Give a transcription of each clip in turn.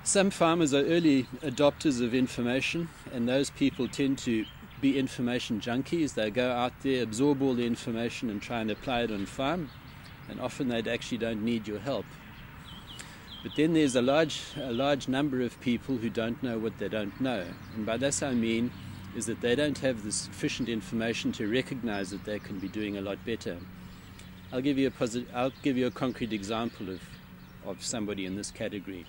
Some farmers are early adopters of information, and those people tend to be information junkies. They go out there, absorb all the information and try and apply it on farm, and often they actually don't need your help. But then there's a large number of people who don't know what they don't know, and by this I mean is that they don't have the sufficient information to recognize that they can be doing a lot better. I'll give you a concrete example of somebody in this category.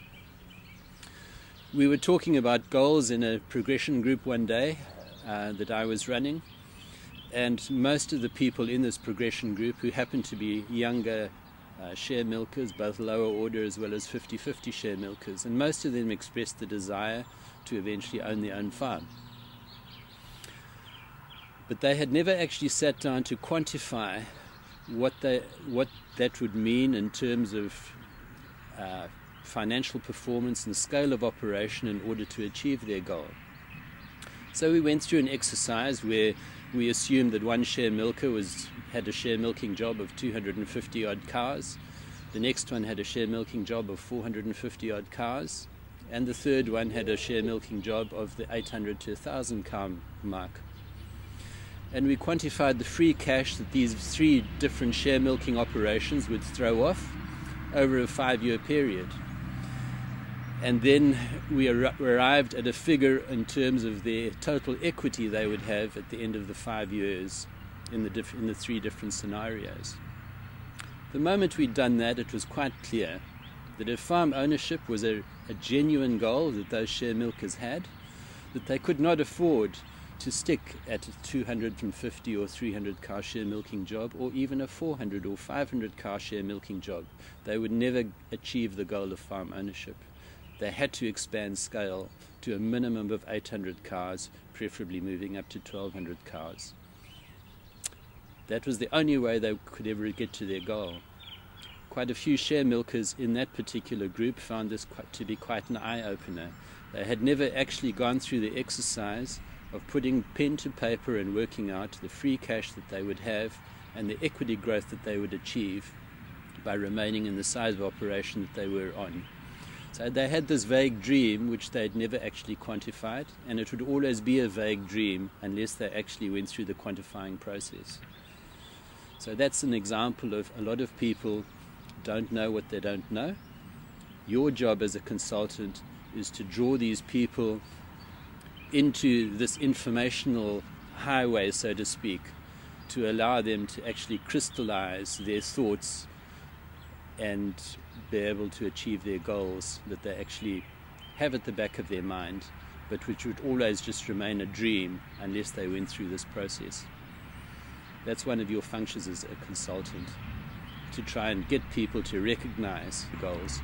We were talking about goals in a progression group one day that I was running, and most of the people in this progression group, who happened to be younger share milkers, both lower order as well as 50-50 share milkers, and most of them expressed the desire to eventually own their own farm. But they had never actually sat down to quantify what that would mean in terms of financial performance and scale of operation in order to achieve their goal. So we went through an exercise where we assumed that one share milker had a share milking job of 250 odd cows, the next one had a share milking job of 450 odd cows, and the third one had a share milking job of the 800 to 1,000 cow mark. And we quantified the free cash that these three different share milking operations would throw off over a 5-year period. And then we arrived at a figure in terms of their total equity they would have at the end of the 5 years in the three different scenarios. The moment we'd done that, it was quite clear that if farm ownership was a genuine goal that those share milkers had, that they could not afford to stick at a 250 or 300 cow share milking job, or even a 400 or 500 cow share milking job. They would never achieve the goal of farm ownership. They had to expand scale to a minimum of 800 cows, preferably moving up to 1,200 cows. That was the only way they could ever get to their goal. Quite a few share milkers in that particular group found this to be quite an eye-opener. They had never actually gone through the exercise of putting pen to paper and working out the free cash that they would have and the equity growth that they would achieve by remaining in the size of operation that they were on. So they had this vague dream which they'd never actually quantified, and it would always be a vague dream unless they actually went through the quantifying process. So that's an example of a lot of people don't know what they don't know. Your job as a consultant is to draw these people into this informational highway, so to speak, to allow them to actually crystallize their thoughts and be able to achieve their goals that they actually have at the back of their mind, but which would always just remain a dream unless they went through this process. That's one of your functions as a consultant, to try and get people to recognize the goals.